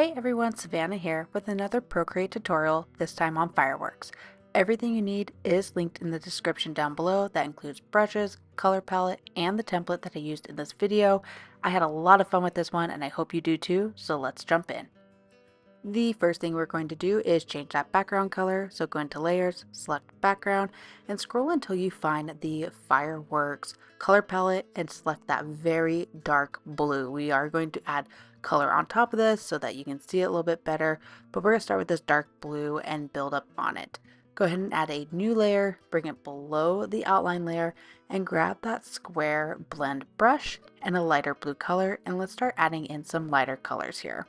Hey everyone, Savannah here with another Procreate tutorial, this time on fireworks. Everything you need is linked in the description down below. That includes brushes, color palette, and the template that I used in this video. I had a lot of fun with this one and I hope you do too, so let's jump in. The first thing we're going to do is change that background color. So go into layers, select background, and scroll until you find the fireworks color palette and select that very dark blue. We are going to add color on top of this so that you can see it a little bit better, but we're going to start with this dark blue and build up on it. Go ahead and add a new layer, bring it below the outline layer, and grab that square blend brush and a lighter blue color, and let's start adding in some lighter colors here.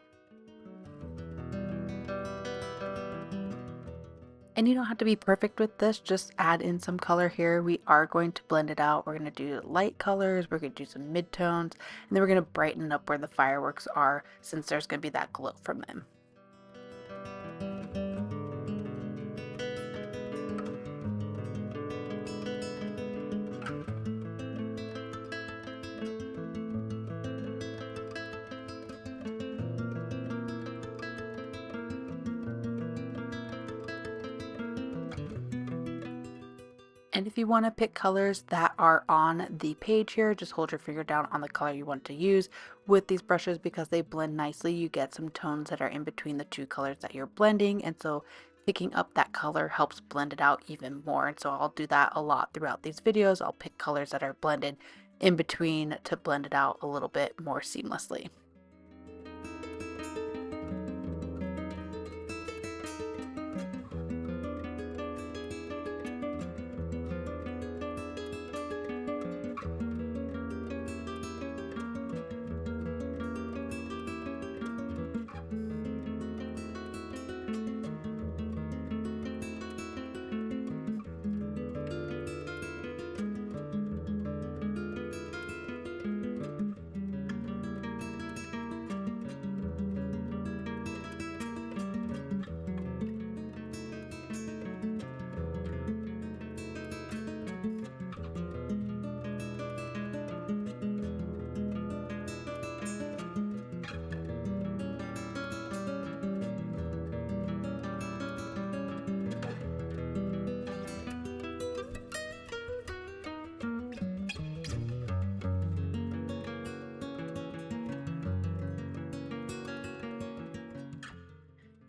And you don't have to be perfect with this, just add in some color here. We are going to blend it out. We're going to do light colors, we're going to do some midtones, and then we're going to brighten up where the fireworks are since there's going to be that glow from them. And if you want to pick colors that are on the page here, just hold your finger down on the color you want to use. With these brushes, because they blend nicely, you get some tones that are in between the two colors that you're blending. And so picking up that color helps blend it out even more. And so I'll do that a lot throughout these videos. I'll pick colors that are blended in between to blend it out a little bit more seamlessly.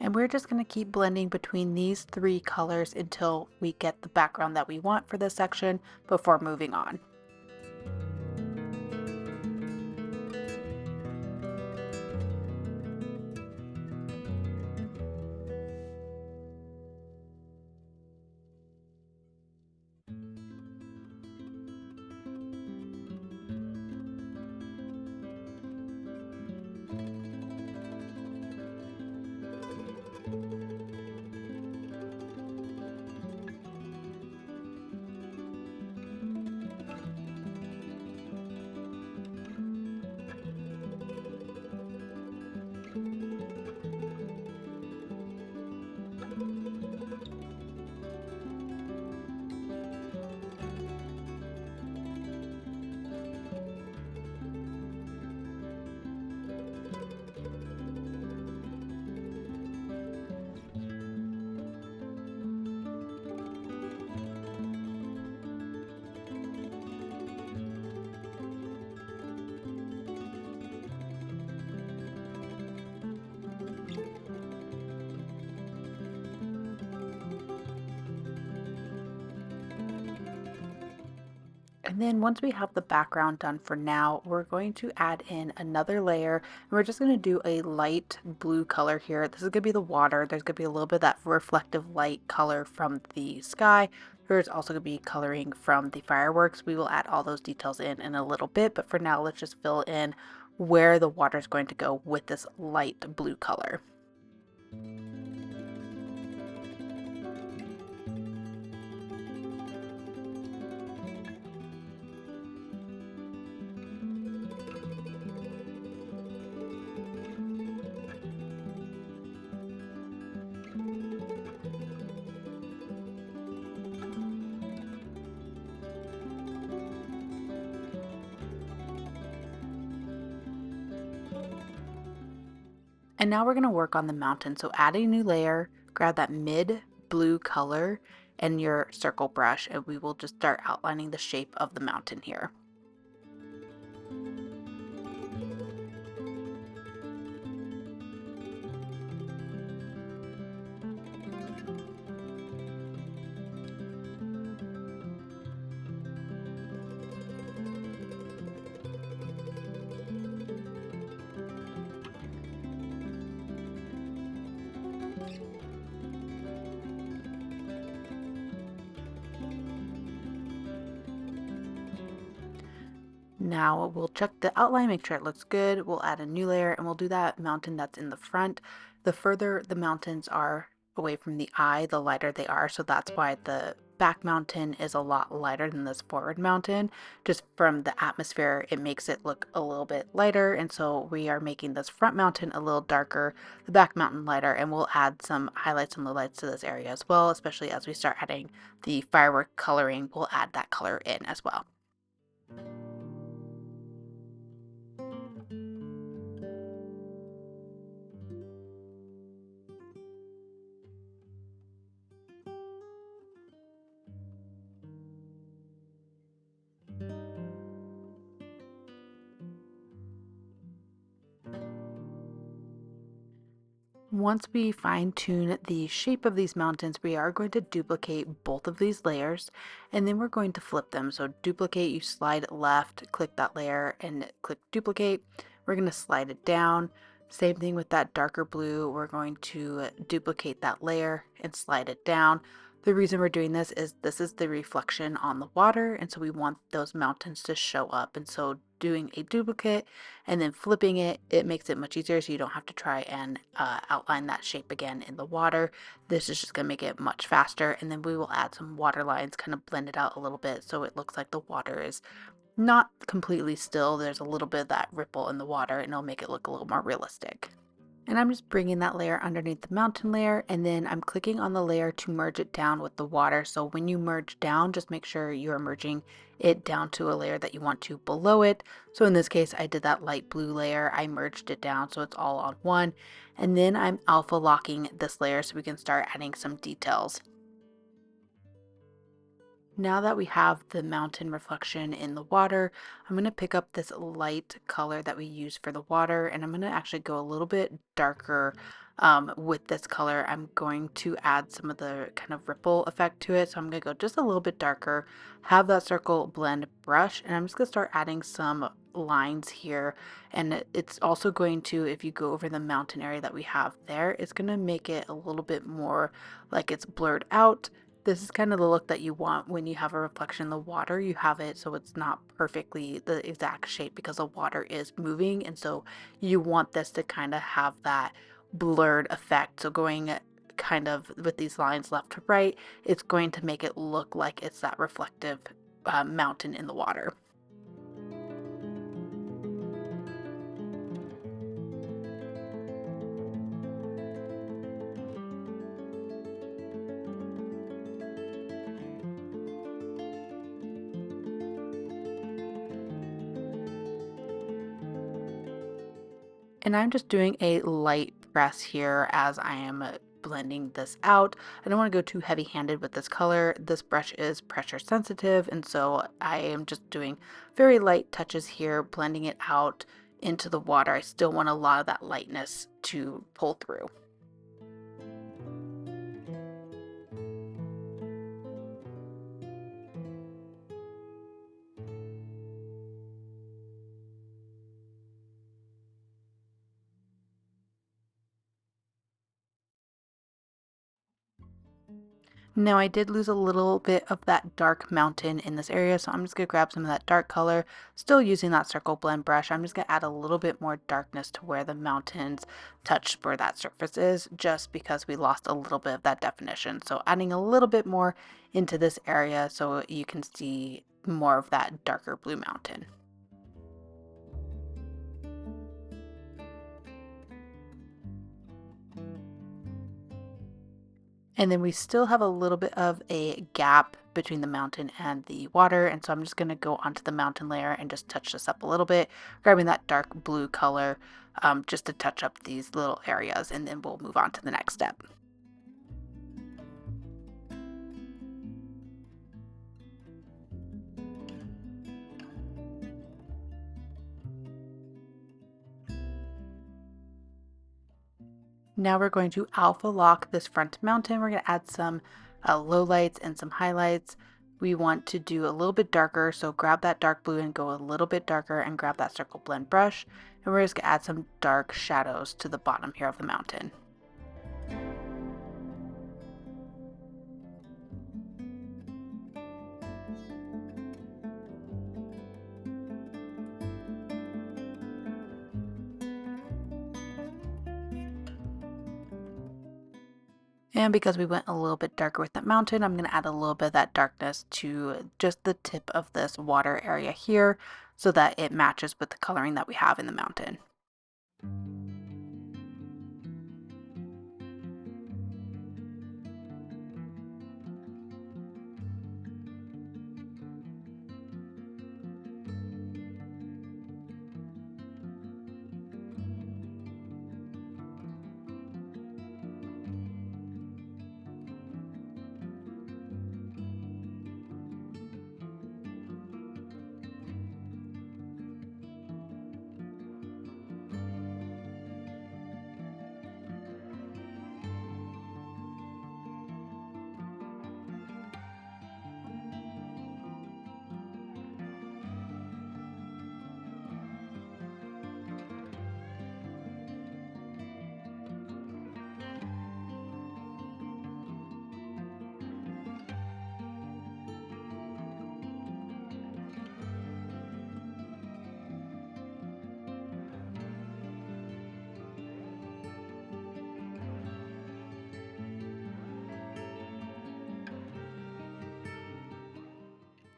And we're just going to keep blending between these three colors until we get the background that we want for this section before moving on. And then once we have the background done for now, we're going to add in another layer and we're just going to do a light blue color here. This is going to be the water. There's going to be a little bit of that reflective light color from the sky. There's also going to be coloring from the fireworks. We will add all those details in a little bit, but for now, let's just fill in where the water is going to go with this light blue color. And now we're going to work on the mountain. So add a new layer, grab that mid blue color and your circle brush, and we will just start outlining the shape of the mountain here. Now we'll check the outline, make sure it looks good. We'll add a new layer and we'll do that mountain that's in the front. The further the mountains are away from the eye, the lighter they are. So that's why the back mountain is a lot lighter than this forward mountain. Just from the atmosphere, it makes it look a little bit lighter. And so we are making this front mountain a little darker, the back mountain lighter, and we'll add some highlights and lowlights to this area as well, especially as we start adding the firework coloring, we'll add that color in as well. Once we fine tune the shape of these mountains, we are going to duplicate both of these layers and then we're going to flip them. So duplicate, you slide left, click that layer and click duplicate. We're going to slide it down. Same thing with that darker blue. We're going to duplicate that layer and slide it down. The reason we're doing this is the reflection on the water, and so we want those mountains to show up. And so doing a duplicate and then flipping it, it makes it much easier so you don't have to try and outline that shape again in the water. This is just going to make it much faster, and then we will add some water lines, kind of blend it out a little bit so it looks like the water is not completely still. There's a little bit of that ripple in the water, and it'll make it look a little more realistic. And I'm just bringing that layer underneath the mountain layer, and then I'm clicking on the layer to merge it down with the water. So when you merge down, just make sure you are merging it down to a layer that you want to below it. So in this case, I did that light blue layer. I merged it down so it's all on one. And then I'm alpha locking this layer so we can start adding some details. Now that we have the mountain reflection in the water, I'm going to pick up this light color that we use for the water, and I'm going to actually go a little bit darker with this color. I'm going to add some of the kind of ripple effect to it. So I'm going to go just a little bit darker, have that circle blend brush, and I'm just going to start adding some lines here. And it's also going to, if you go over the mountain area that we have there, it's going to make it a little bit more like it's blurred out. This is kind of the look that you want when you have a reflection in the water. You have it so it's not perfectly the exact shape because the water is moving, and so you want this to kind of have that blurred effect. So going kind of with these lines left to right, it's going to make it look like it's that reflective mountain in the water. And I'm just doing a light press here as I am blending this out. I don't want to go too heavy handed with this color. This brush is pressure sensitive, and so I am just doing very light touches here, blending it out into the water. I still want a lot of that lightness to pull through. Now I did lose a little bit of that dark mountain in this area, so I'm just going to grab some of that dark color, still using that circle blend brush. I'm just going to add a little bit more darkness to where the mountains touch where that surface is, just because we lost a little bit of that definition. So adding a little bit more into this area so you can see more of that darker blue mountain. And then we still have a little bit of a gap between the mountain and the water. And so I'm just going to go onto the mountain layer and just touch this up a little bit, grabbing that dark blue color just to touch up these little areas. And then we'll move on to the next step. Now we're going to alpha lock this front mountain. We're going to add some low lights and some highlights. We want to do a little bit darker, so grab that dark blue and go a little bit darker and grab that circle blend brush. And we're just going to add some dark shadows to the bottom here of the mountain. And because we went a little bit darker with that mountain, I'm going to add a little bit of that darkness to just the tip of this water area here so that it matches with the coloring that we have in the mountain.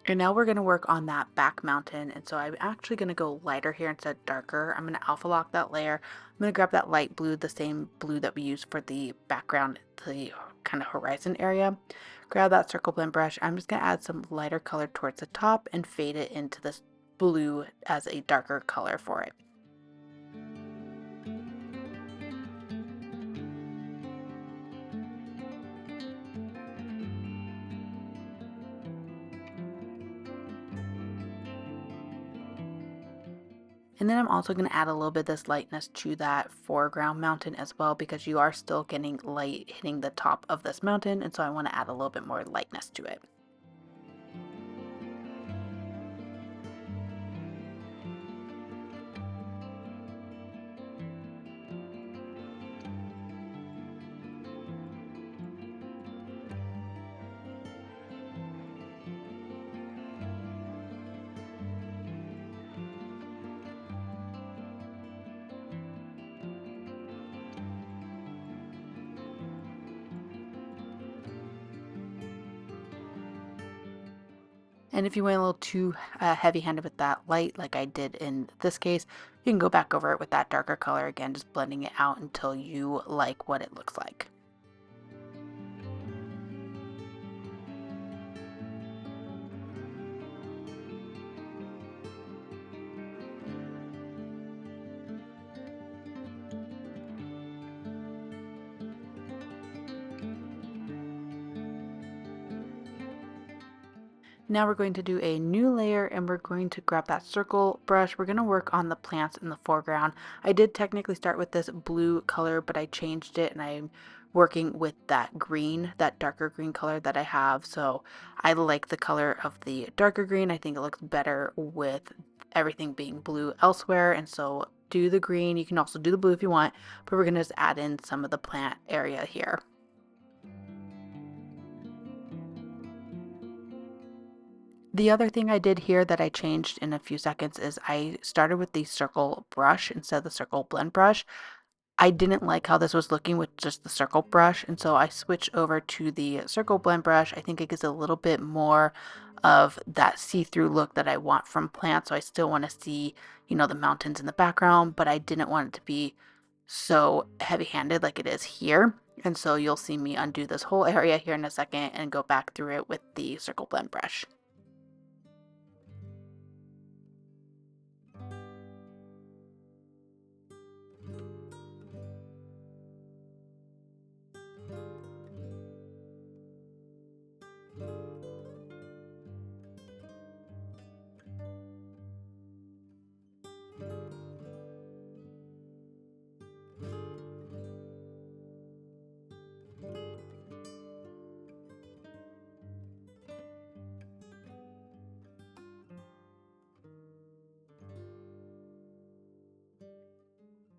And now we're going to work on that back mountain. And so I'm actually going to go lighter here instead of darker. I'm going to alpha lock that layer. I'm going to grab that light blue, the same blue that we used for the background, the kind of horizon area. Grab that circle blend brush. I'm just going to add some lighter color towards the top and fade it into this blue as a darker color for it. And then I'm also going to add a little bit of this lightness to that foreground mountain as well, because you are still getting light hitting the top of this mountain. And so I want to add a little bit more lightness to it. And if you went a little too heavy-handed with that light, like I did in this case, you can go back over it with that darker color again, just blending it out until you like what it looks like. Now we're going to do a new layer and we're going to grab that circle brush. We're going to work on the plants in the foreground. I did technically start with this blue color, but I changed it and I'm working with that green, that darker green color that I have. So I like the color of the darker green. I think it looks better with everything being blue elsewhere. And so do the green. You can also do the blue if you want, but we're going to just add in some of the plant area here. The other thing I did here that I changed in a few seconds is I started with the circle brush instead of the circle blend brush. I didn't like how this was looking with just the circle brush, and so I switched over to the circle blend brush. I think it gives a little bit more of that see-through look that I want from plants. So I still want to see, the mountains in the background, but I didn't want it to be so heavy-handed like it is here. And so you'll see me undo this whole area here in a second and go back through it with the circle blend brush.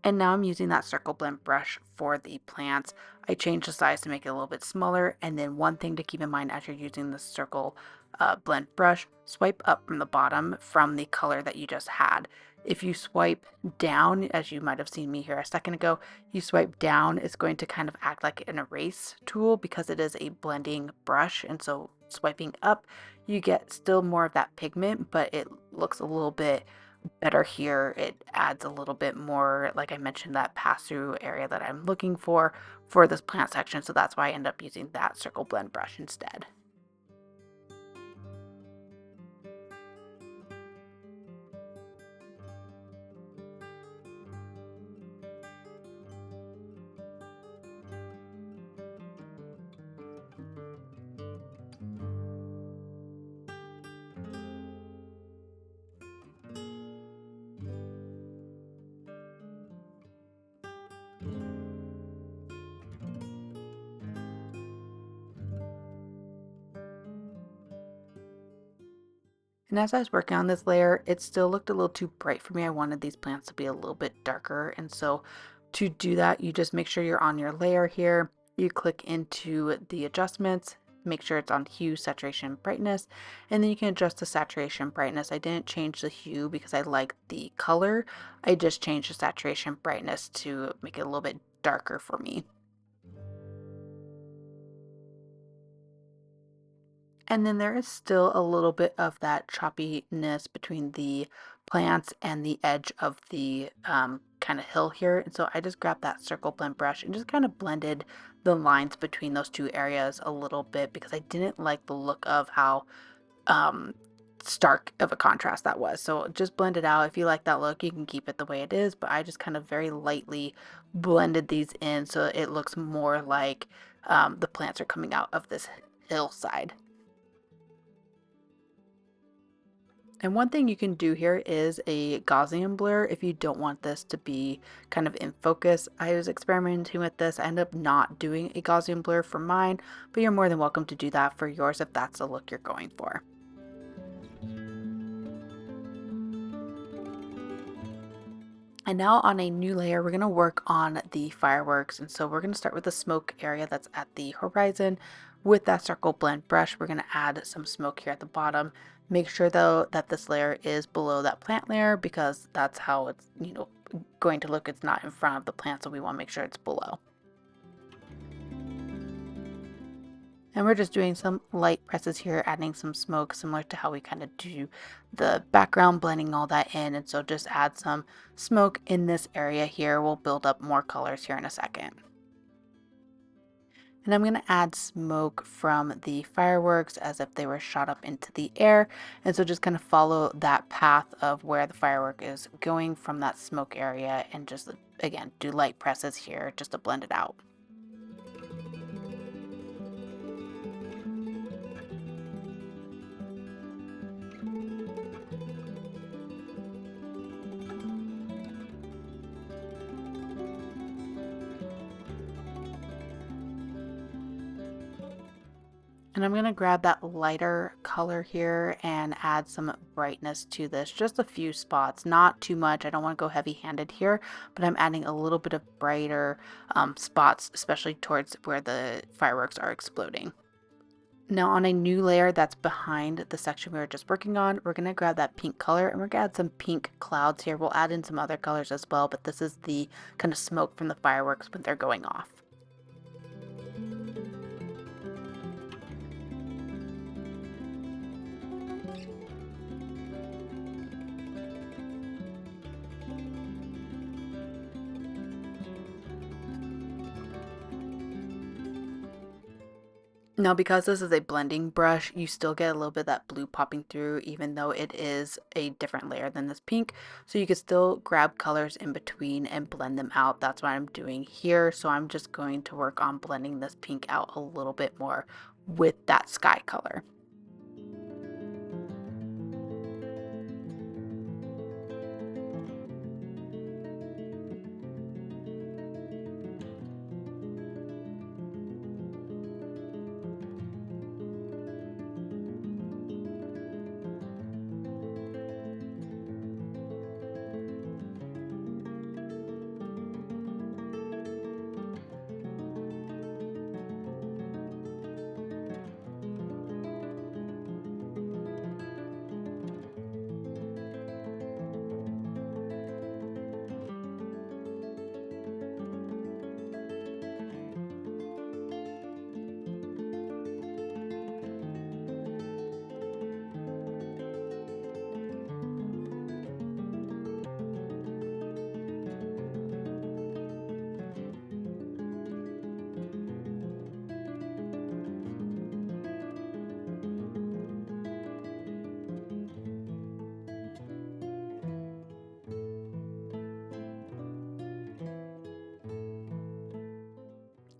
And now I'm using that circle blend brush for the plants. I changed the size to make it a little bit smaller. And then one thing to keep in mind as you're using the circle blend brush, swipe up from the bottom from the color that you just had. If you swipe down, as you might have seen me here a second ago, you swipe down, it's going to kind of act like an erase tool because it is a blending brush. And so swiping up, you get still more of that pigment, but it looks a little bit better here. It adds a little bit more, like I mentioned, that pass-through area that I'm looking for this plant section. So that's why I end up using that circle blend brush instead. And as I was working on this layer, it still looked a little too bright for me. I wanted these plants to be a little bit darker. And so to do that, you just make sure you're on your layer here. You click into the adjustments, make sure it's on hue, saturation, brightness, and then you can adjust the saturation brightness. I didn't change the hue because I like the color. I just changed the saturation brightness to make it a little bit darker for me. And then there is still a little bit of that choppiness between the plants and the edge of the kind of hill here. And so I just grabbed that circle blend brush and just kind of blended the lines between those two areas a little bit because I didn't like the look of how um, stark of a contrast that was. So just blend it out. If you like that look, you can keep it the way it is, but I just kind of very lightly blended these in so it looks more like the plants are coming out of this hillside. And one thing you can do here is a Gaussian blur if you don't want this to be kind of in focus. I was experimenting with this. I ended up not doing a Gaussian blur for mine, but you're more than welcome to do that for yours if that's the look you're going for. And now on a new layer, we're going to work on the fireworks. And so we're going to start with the smoke area that's at the horizon. With that circle blend brush, we're going to add some smoke here at the bottom. Make sure though that this layer is below that plant layer because that's how it's, going to look. It's not in front of the plant, so we want to make sure it's below. And we're just doing some light presses here, adding some smoke similar to how we kind of do the background, blending all that in. And so just add some smoke in this area here. We'll build up more colors here in a second. And I'm going to add smoke from the fireworks as if they were shot up into the air. And so just kind of follow that path of where the firework is going from that smoke area and just, again, do light presses here just to blend it out. And I'm going to grab that lighter color here and add some brightness to this. Just a few spots, not too much. I don't want to go heavy-handed here, but I'm adding a little bit of brighter spots, especially towards where the fireworks are exploding. Now on a new layer that's behind the section we were just working on, we're going to grab that pink color and we're going to add some pink clouds here. We'll add in some other colors as well, but this is the kind of smoke from the fireworks when they're going off. Now, because this is a blending brush, you still get a little bit of that blue popping through, even though it is a different layer than this pink. So you can still grab colors in between and blend them out. That's what I'm doing here. So I'm just going to work on blending this pink out a little bit more with that sky color.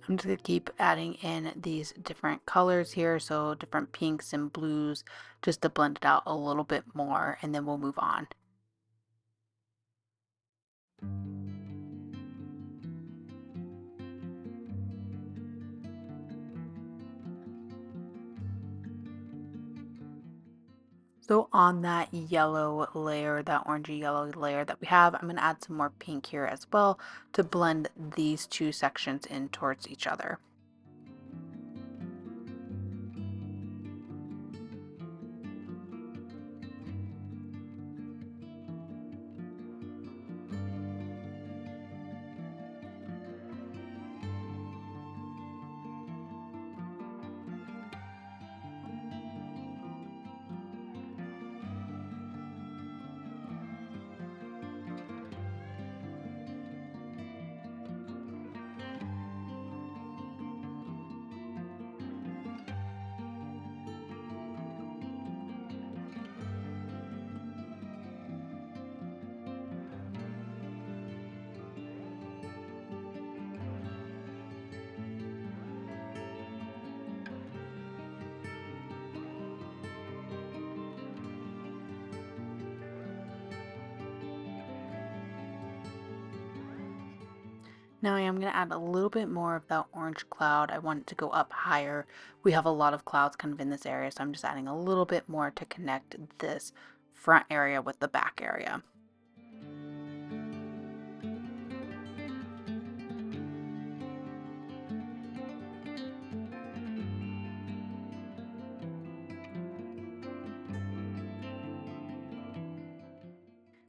I'm just going to keep adding in these different colors here, so different pinks and blues, just to blend it out a little bit more, and then we'll move on. So on that yellow layer, that orangey yellow layer that we have, I'm going to add some more pink here as well to blend these two sections in towards each other. Now I am going to add a little bit more of that orange cloud. I want it to go up higher. We have a lot of clouds kind of in this area, so I'm just adding a little bit more to connect this front area with the back area.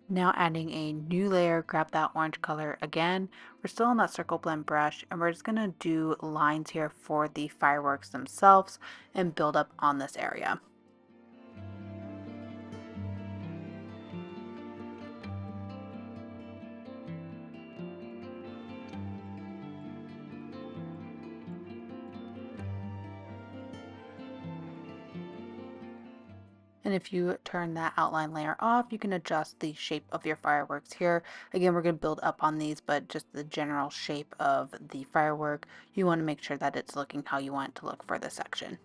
Now adding a new layer, grab that orange color again. We're still on that circle blend brush, and we're just going to do lines here for the fireworks themselves and build up on this area. And if you turn that outline layer off, you can adjust the shape of your fireworks here. Again, we're going to build up on these, but just the general shape of the firework, you want to make sure that it's looking how you want it to look for this section.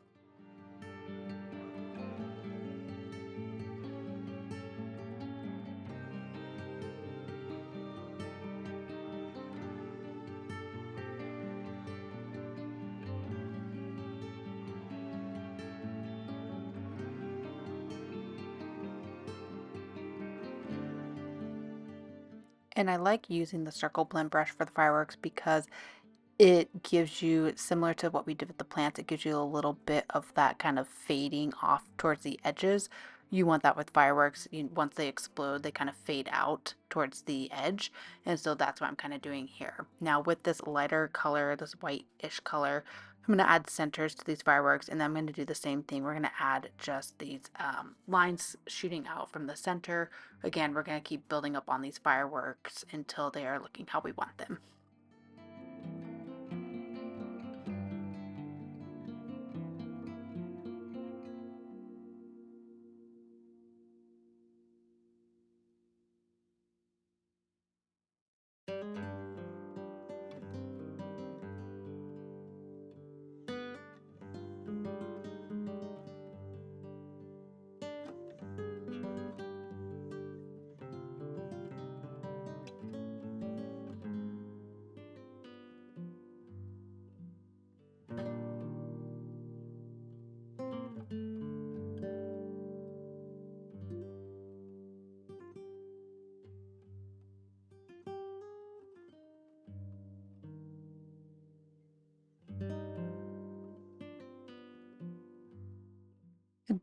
And I like using the circle blend brush for the fireworks because it gives you, similar to what we did with the plants, it gives you a little bit of that kind of fading off towards the edges. You want that with fireworks. Once they explode, they kind of fade out towards the edge. And so that's what I'm kind of doing here. Now with this lighter color, this white-ish color, I'm going to add centers to these fireworks, and then I'm going to do the same thing. We're going to add just these lines shooting out from the center. Again, we're going to keep building up on these fireworks until they are looking how we want them.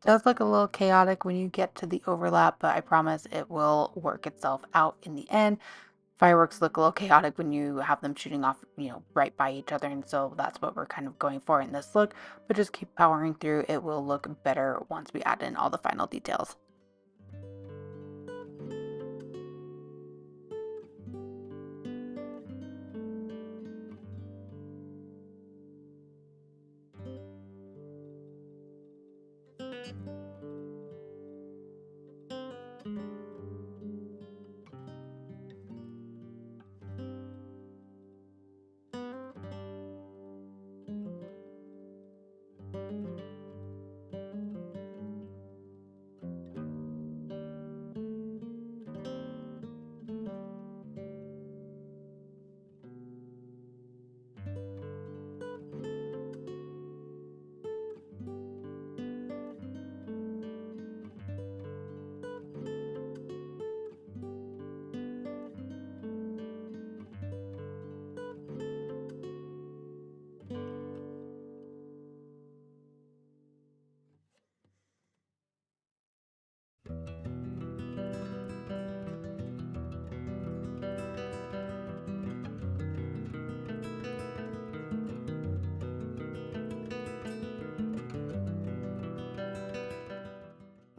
It does look a little chaotic when you get to the overlap, but I promise it will work itself out in the end. Fireworks look a little chaotic when you have them shooting off, right by each other, and so that's what we're kind of going for in this look. But just keep powering through. It will look better once we add in all the final details.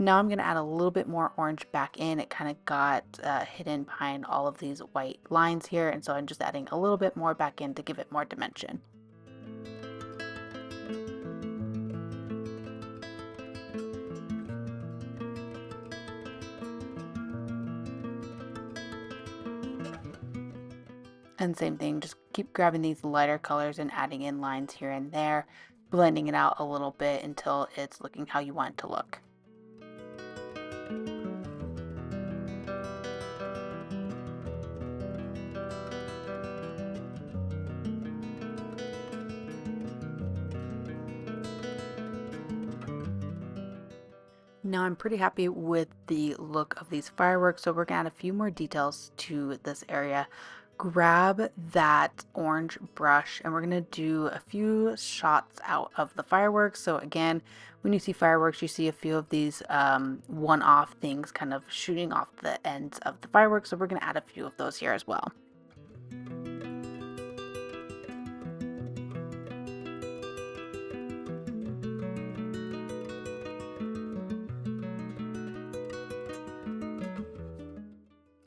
Now I'm going to add a little bit more orange back in. It kind of got hidden behind all of these white lines here, and so I'm just adding a little bit more back in to give it more dimension. And same thing, just keep grabbing these lighter colors and adding in lines here and there, blending it out a little bit until it's looking how you want it to look. Now I'm pretty happy with the look of these fireworks, so we're gonna add a few more details to this area. Grab that orange brush and we're gonna do a few shots out of the fireworks. So again, when you see fireworks, you see a few of these one-off things kind of shooting off the ends of the fireworks. So we're gonna add a few of those here as well.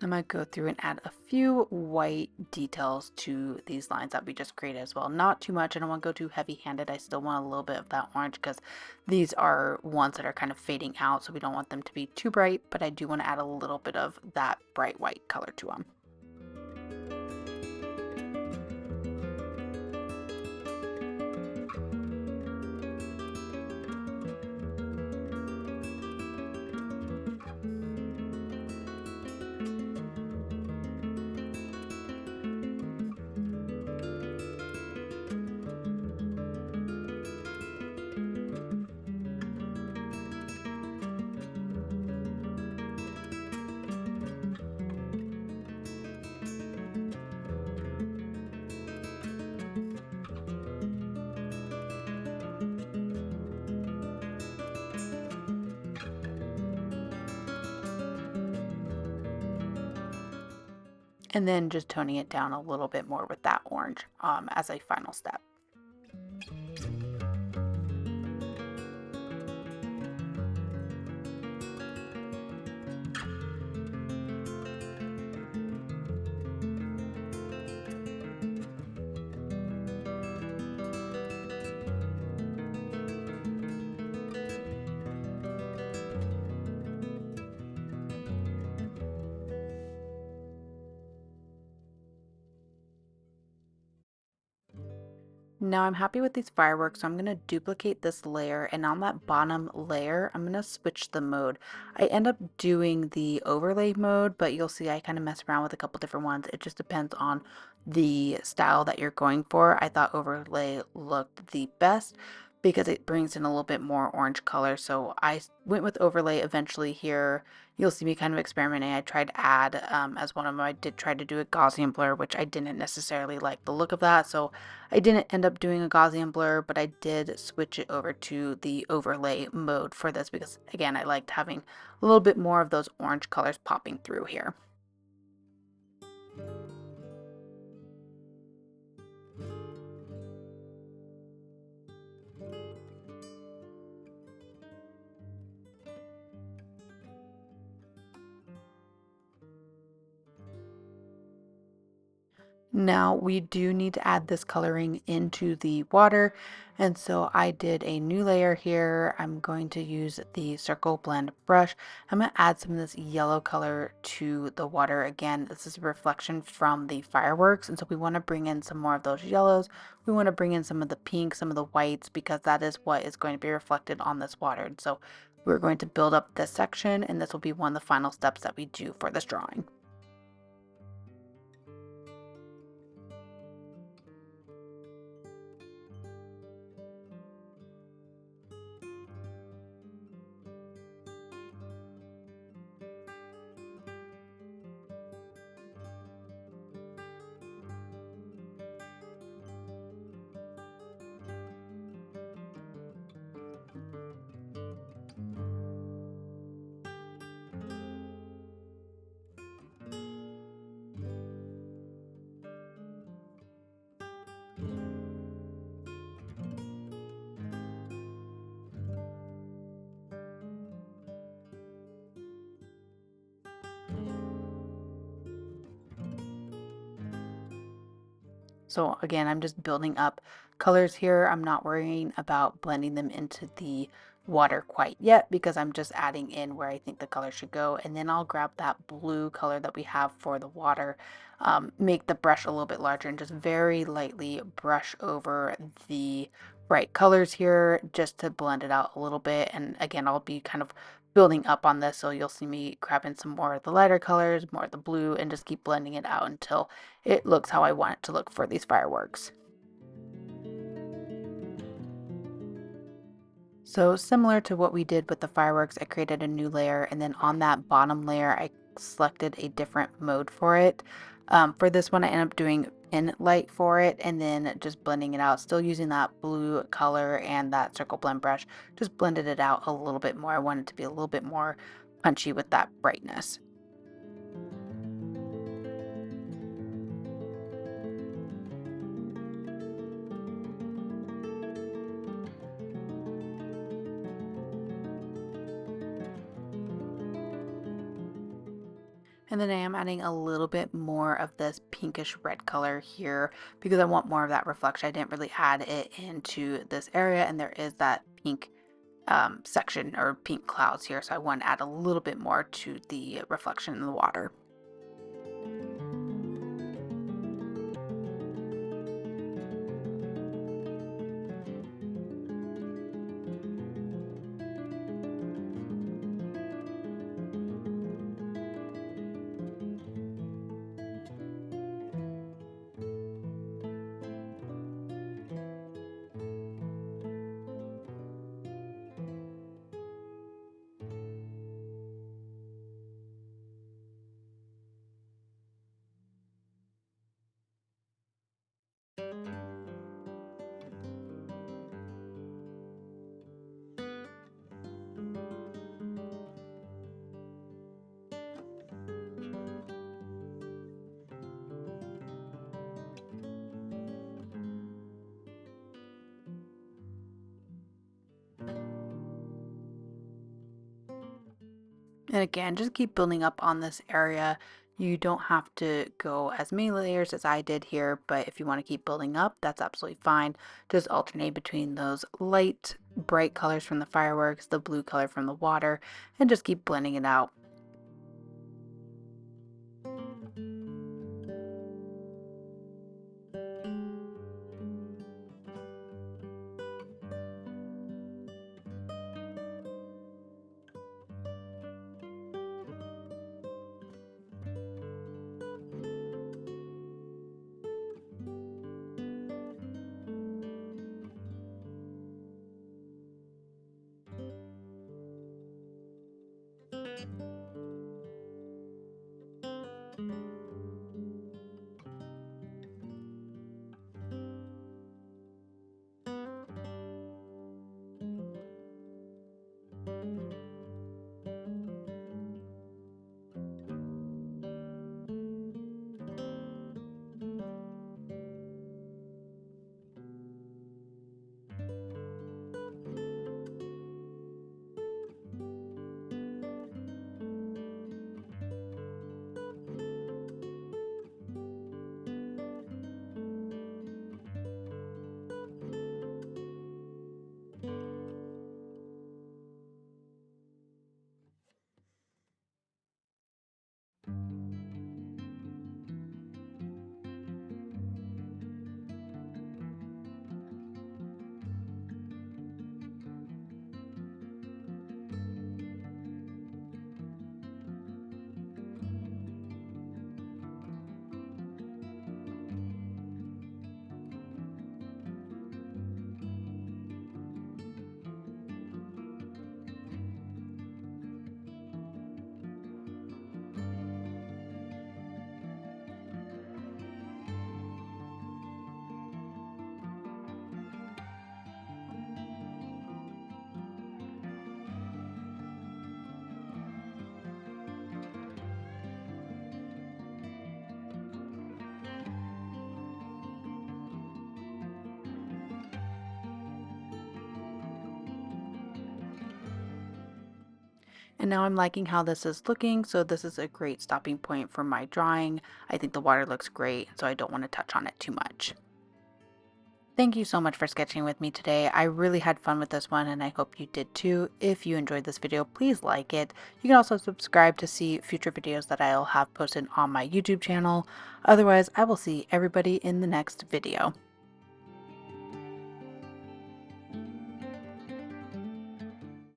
I might go through and add a few white details to these lines that we just created as well. Not too much. I don't want to go too heavy-handed. I still want a little bit of that orange because these are ones that are kind of fading out, so we don't want them to be too bright, but I do want to add a little bit of that bright white color to them. And then just toning it down a little bit more with that orange as a final step. Now I'm happy with these fireworks, so I'm going to duplicate this layer, and on that bottom layer, I'm going to switch the mode. I end up doing the overlay mode, but you'll see I kind of mess around with a couple different ones. It just depends on the style that you're going for. I thought overlay looked the best, because it brings in a little bit more orange color. So I went with overlay eventually here. You'll see me kind of experimenting. I tried to add as one of them. I did try to do a Gaussian blur, which I didn't necessarily like the look of that. So I didn't end up doing a Gaussian blur, but I did switch it over to the overlay mode for this because, again, I liked having a little bit more of those orange colors popping through here. Now we do need to add this coloring into the water, and so I did a new layer here. I'm going to use the circle blend brush. I'm going to add some of this yellow color to the water. Again, this is a reflection from the fireworks, and so we want to bring in some more of those yellows. We want to bring in some of the pinks, some of the whites, because that is what is going to be reflected on this water. And so we're going to build up this section, and this will be one of the final steps that we do for this drawing. So again, I'm just building up colors here. I'm not worrying about blending them into the water quite yet because I'm just adding in where I think the color should go. And then I'll grab that blue color that we have for the water, make the brush a little bit larger and just very lightly brush over the bright colors here just to blend it out a little bit. And again, I'll be kind of building up on this. So you'll see me grabbing some more of the lighter colors, more of the blue, and just keep blending it out until it looks how I want it to look for these fireworks. So similar to what we did with the fireworks, I created a new layer, and then on that bottom layer, I selected a different mode for it. For this one, I ended up doing pin light for it, and then just blending it out, still using that blue color and that circle blend brush, just blended it out a little bit more. I wanted to be a little bit more punchy with that brightness. And then I am adding a little bit more of this pinkish red color here because I want more of that reflection. I didn't really add it into this area, and there is that pink section or pink clouds here. So I want to add a little bit more to the reflection in the water. And again, just keep building up on this area. You don't have to go as many layers as I did here, but if you want to keep building up, that's absolutely fine. Just alternate between those light, bright colors from the fireworks, the blue color from the water, and just keep blending it out. And now I'm liking how this is looking, so this is a great stopping point for my drawing. I think the water looks great, so I don't want to touch on it too much. Thank you so much for sketching with me today. I really had fun with this one and I hope you did too. If you enjoyed this video, please like it. You can also subscribe to see future videos that I'll have posted on my YouTube channel. Otherwise, I will see everybody in the next video.